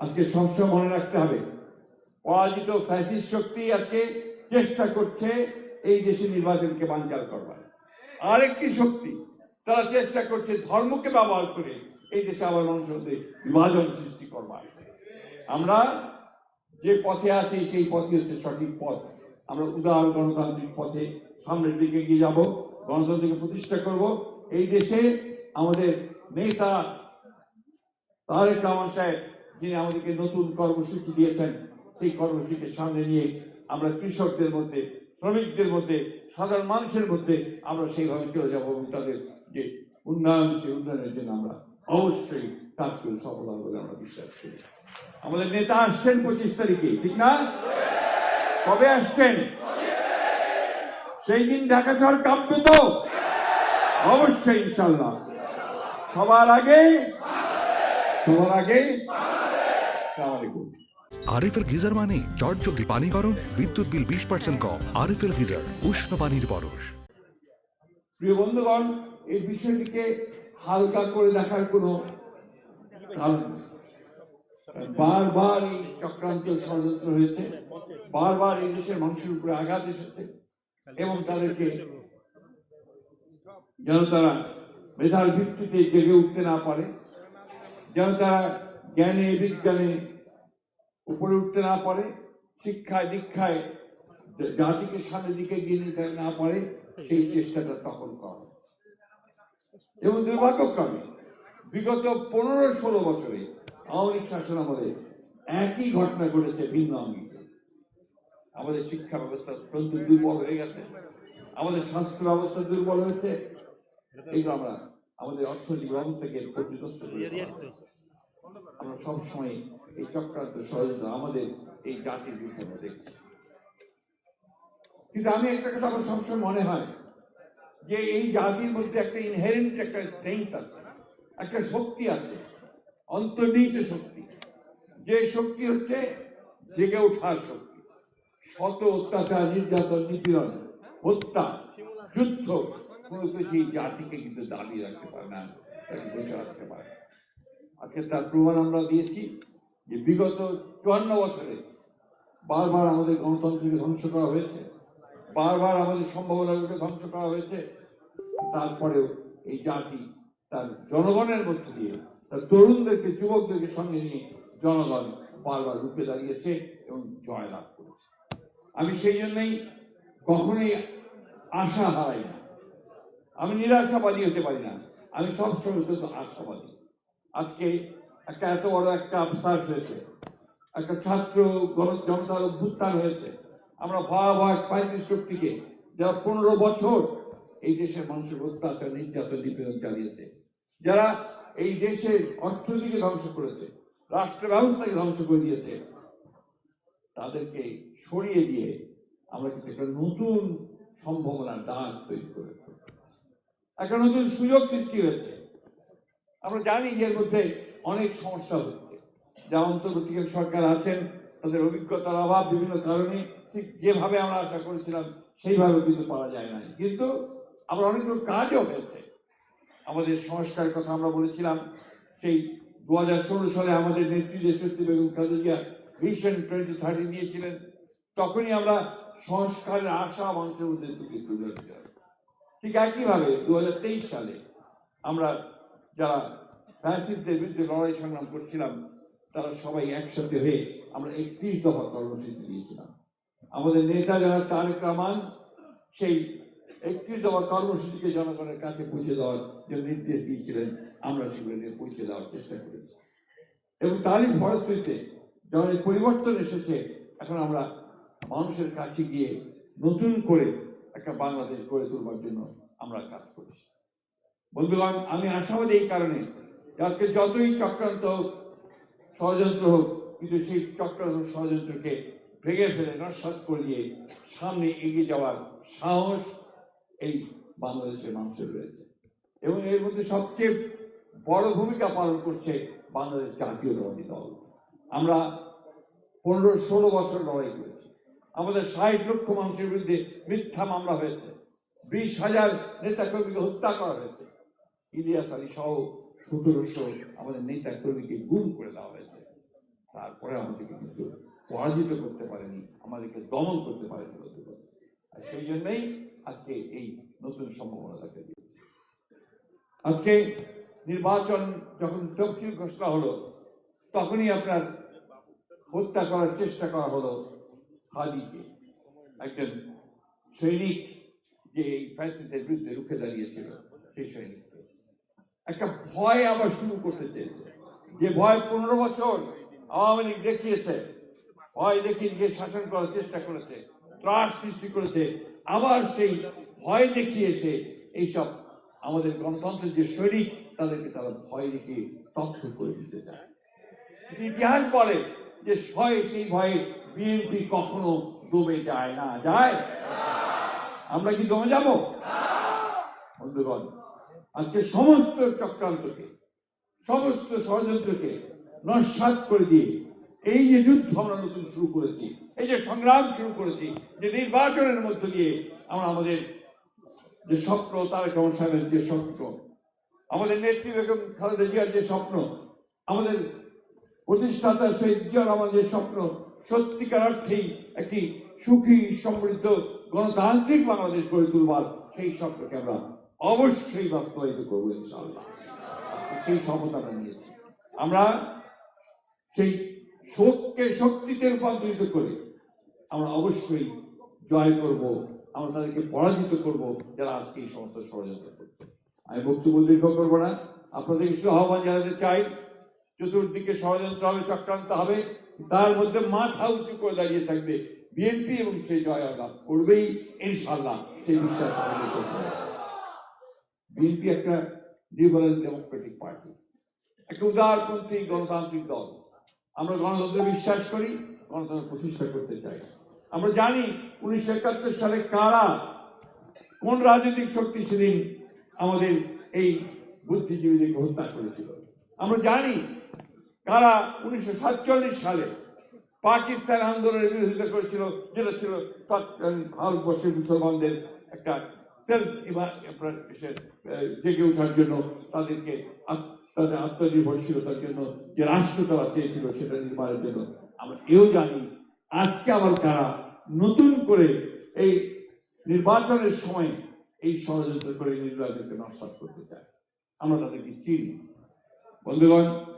আজকে সবসময় মনে রাখতে হবে, পরাজিত ফ্যাসিস্ট শক্তি আজকে চেষ্টা করছে এই দেশে নির্বাচনকে বানচাল করবার। আরেকটি শক্তি তারা চেষ্টা করছে ধর্মকে ব্যবহার করে এই দেশে আবার মানুষের মধ্যে বিভাজন সৃষ্টি করবার। আমরা যে পথে আছি সেই পথই হচ্ছে সঠিক পথ। আমরা উদার গণতান্ত্রিক পথে সামনের দিকে এগিয়ে যাব, গণতন্ত্রকে প্রতিষ্ঠা করব। এই দেশে আমাদের নেতা তারেক রহমান সাহেব, যিনি আমাদেরকে নতুন কর্মসূচি দিয়েছেন, সেই কর্মসূচিকে সামনে নিয়ে আমরা কৃষকদের মধ্যে, শ্রমিকদের মধ্যে, সাধারণ মানুষের মধ্যে আমরা সেইভাবে চলে যাবো এবং তাদের যে উন্নয়ন, সেই উন্নয়নের জন্য আমরা অবশ্যই কাজ করে সফল হবে বলে আমরা বিশ্বাস করি। আমাদের নেতা আসছেন 25 তারিখে, ঠিক না? কবে আসছেন? সেই দিন ঢাকা শহর কাঁপবে তো? অবশ্যই, ইনশাল্লাহ। সবার আগে আরএফএল গিজার মানে চটজলদি পানি গরম, বিদ্যুৎ বিল 20% কম। আরএফএল গিজার, উষ্ণ পানির পরশ। প্রিয় বন্ধুগণ, এই বিষয়টিকে হালকা করে দেখার কোনো কারণ নেই। বারবার এই চক্রান্ত ষড়যন্ত্র হয়েছে, বারবার এই দেশের মানুষের উপরে আঘাত এসেছে এবং তাদেরকে যেন তারা মেধার ভিত্তিতে জেগে উঠতে না পারে, যেন তারা জ্ঞানে বিজ্ঞানে উপরে উঠতে না পারে, শিক্ষায় দীক্ষায় জাতিকে সামনের দিকে এগিয়ে নিতে না পারে, সেই চেষ্টাটা তখন করা। এবং দুর্ভাগ্যক্রমে বিগত 15-16 বছরে আওয়ামী লীগ শাসন আমলে একই ঘটনা ঘটেছে ভিন্ন অঙ্গিকে। আমাদের শিক্ষা ব্যবস্থা অত্যন্ত দুর্বল হয়ে গেছে, আমাদের স্বাস্থ্য ব্যবস্থা দুর্বল হয়েছে। এইগুলো আমরা আমাদের অর্থনৈতিক ব্যবস্থাকে ক্ষতিগ্রস্ত করে আমরা সবসময় এই চক্রান্ত ষড়যন্ত্র আমাদের এই জাতির বিরুদ্ধে দেখছি। কিন্তু আমি একটা কথা আমার সবসময় মনে হয় যে এই জাতির মধ্যে একটা ইনহেরেন্ট একটা স্ট্রেংথ আছে, একটা শক্তি আছে, অন্তর্নিহিত শক্তি। যে শক্তি হচ্ছে জেগে ওঠার শক্তি। শত অত্যাচার, নির্যাতন, নিপীড়ন, হত্যা, যুদ্ধ কোনো কিছু এই জাতিকে কিন্তু দাবিয়ে রাখতে পারে না, তাকে বসে রাখতে পারে। আজকে তার প্রমাণ আমরা দিয়েছি যে বিগত 54 বছরে বারবার আমাদের গণতন্ত্রকে ধ্বংস করা হয়েছে, বারবার আমাদের সম্ভাবনাগুলোকে ধ্বংস করা হয়েছে। তারপরেও এই জাতি তার জনগণের মধ্যে দিয়ে, তার তরুণদেরকে, যুবকদেরকে সঙ্গে নিয়ে জনগণ বারবার রুখে দাঁড়িয়েছে এবং জয় লাভ করেছে। আমি সেই জন্যই কখনোই আশা হারাই না, আমি নিরাশাবাদী হতে পারি না, আমি সবসময় অত্যন্ত আশাবাদী। আজকে একটা এত বড় একটা আফসার হয়েছে, একটা ছাত্র জনতার অভ্যুত্থান হয়েছে। আমরা ভয়াবহ ফ্যাসিস্ট শক্তিকে, যারা 15 বছর এই দেশের মানুষের অত্যাচার, নির্যাতন, নিপীড়ন চালিয়েছে, যারা এই দেশের অর্থনীতিকে ধ্বংস করেছে, রাষ্ট্র ব্যবস্থাকে ধ্বংস করে দিয়েছে, তাদেরকে সরিয়ে দিয়ে আমরা কিন্তু একটা নতুন সম্ভাবনার দ্বার তৈরি করে একটা নতুন সুযোগ সৃষ্টি হয়েছে। আমরা জানি যে এর মধ্যে অনেক সমস্যা হচ্ছে, যা অন্তর্বর্তীকালীন সরকার আছেন তাদের অভিজ্ঞতার অভাব বিভিন্ন কারণে ঠিক যেভাবে আমরা আশা করেছিলাম সেইভাবে কিন্তু পাওয়া যায় না। কিন্তু আমরা অনেকগুলো কাজও হয়েছে। আমাদের সংস্কারের কথা আমরা বলেছিলাম, সেই 2016 সালে আমাদের নেত্রী দেশনেত্রী বেগম খালেদা জিয়া ভিশন 2030 নিয়েছিলেন। তখনই আমরা সংস্কারের আশা মানুষের মধ্যে তুলে ধরেছিলাম। ঠিক একইভাবে 2023 সালে আমরা যারা ফ্যাসিস্টদের বিরুদ্ধে লড়াই সংগ্রাম করছিলাম, তারা সবাই একসাথে হয়ে আমরা 31 দফা কর্মসূচি দিয়েছিলাম। আমাদের নেতা যারা তারেক রহমান সেই 31 দফা কর্মসূচিকে জনগণের কাছে পৌঁছে দেওয়ার যে নির্দেশ দিয়েছিলেন, আমরা সেগুলো নিয়ে পৌঁছে দেওয়ার চেষ্টা করেছি। এবং তারই ফলশ্রুতিতে যখন এই পরিবর্তন এসেছে, এখন আমরা মানুষের কাছে গিয়ে নতুন করে একটা বাংলাদেশ গড়ে তোলবার জন্য আমরা কাজ করছি। বন্ধুগণ, আমি আশাবাদী এই কারণে, আজকে যতই চক্রান্ত হোক, ষড়যন্ত্র হোক, কিন্তু সেই চক্রান্ত ষড়যন্ত্রকে ভেঙে ফেলে নস্যাৎ করে দিয়ে সামনে এগিয়ে যাওয়ার সাহস এই বাংলাদেশের মানুষের রয়েছে। এবং এর মধ্যে সবচেয়ে বড় ভূমিকা পালন করছে বাংলাদেশ জাতীয়তাবাদী দল। আমরা 15-16 বছর লড়াই করেছি। আমাদের 60 লক্ষ মানুষের বিরুদ্ধে মিথ্যা মামলা হয়েছে, 20,000 নেতা কর্মীকে হত্যা করা হয়েছে, ইলিয়াস আলী সহ 1700 আমাদের নেতা কর্মীকে গুম করে দেওয়া হয়েছে। তারপরে আমাদেরকে কিন্তু পরাজিত করতে পারেনি, আমাদেরকে দমন করতে পারেনি বন্ধুগণ। আর সেই জন্যই আজকে এই নতুন সম্ভাবনা দেখা দিয়েছে। আজকে নির্বাচন যখন তফসিল ঘোষণা হলো, তখনই আপনার হত্যা করার চেষ্টা করা হলো হাদিকে, একজন সৈনিক যে এই ফ্যাসিস্টের বিরুদ্ধে রুখে দাঁড়িয়েছিল সেই সৈনিককে। একটা ভয় আবার শুরু করতে চেয়েছে, যে ভয় 15 বছর আওয়ামী লীগ দেখিয়েছে, ভয় দেখিয়ে গিয়ে শাসন করার চেষ্টা করেছে, ত্রাস সৃষ্টি করেছে। আবার সেই ভয় দেখিয়েছে এইসব আমাদের গণতন্ত্রের যে সৈনিক, তাদেরকে তারা ভয় দেখিয়ে স্তব্ধ করে দিতে চায়। ইতিহাস বলে যে সেই ভয়ে বিএনপি কখনো দমে যায় না। যায়? আমরা কি দমে যাব? বন্ধুগণ, আজকে সমস্ত চক্রান্তকে, সমস্ত ষড়যন্ত্রকে নস্যাৎ করে দিয়ে এই যে যুদ্ধ আমরা নতুন শুরু করেছি, এই যে সংগ্রাম শুরু করেছি, যে নির্বাচনের মধ্য দিয়ে আমরা আমাদের যে স্বপ্ন, তারেক রহমান সাহেবের যে স্বপ্ন, আমাদের নেত্রী বেগম খালেদা জিয়ার যে স্বপ্ন, আমাদের প্রতিষ্ঠাতা শহীদ জিয়ার আমাদের স্বপ্ন, সত্যিকার অর্থেই একটি সুখী সমৃদ্ধ গণতান্ত্রিক বাংলাদেশ গড়ে তুলবার সেই স্বপ্নকে আমরা অবশ্যই বাস্তবায়িত করবো ইনশাআল্লাহ। সেই শপথ আমরা নিয়েছি। আমরা সেই শোককে শক্তিতে রূপান্তরিত করে আমরা অবশ্যই জয় করব, আমরা তাদেরকে পরাজিত করব যারা আজকে এই সমস্ত ষড়যন্ত্র করছে। আমি বক্তব্য দীর্ঘ করবো না, আপনাদের কিছু আহ্বান জানাতে চাই। চতুর্দিকে ষড়যন্ত্র হবে, চক্রান্ত হবে, তার মধ্যে মাথা উঁচু করে দাঁড়িয়ে থাকবে বিএনপি এবং সেই জয় লাভ করবেই ইনশাআল্লাহ, সেই বিশ্বাস আমাদের করতে হবে। বিএনপি একটা লিবারেল ডেমোক্রেটিক পার্টি, একটা উদারপন্থী গণতান্ত্রিক দল। আমরা গণতন্ত্রে বিশ্বাস করি, গণতন্ত্র প্রতিষ্ঠা করতে চাই। আমরা জানি 1971 সালে কারা, কোন রাজনৈতিক শক্তি সেদিন আমাদের এই বুদ্ধিজীবীদেরকে হত্যা করেছিল। আমরা জানি কারা 1947 সালে পাকিস্তান আন্দোলনের বিরোধিতা করেছিল, যেটা ছিল ভারতবর্ষের মুসলমানদের একটা জেগে ওঠার জন্য, তাদেরকে তাদের আত্মনির্ভরশীলতার জন্য যে রাষ্ট্র তারা চেয়েছিল সেটা নির্মাণের জন্য। আমরা এও জানি আজকে আবার কারা নতুন করে এই নির্বাচনের সময় এই ষড়যন্ত্র করে নির্বাচনকে নস্যাৎ করতে চায়। আমরা তাদেরকে চিনি। বন্ধুগণ,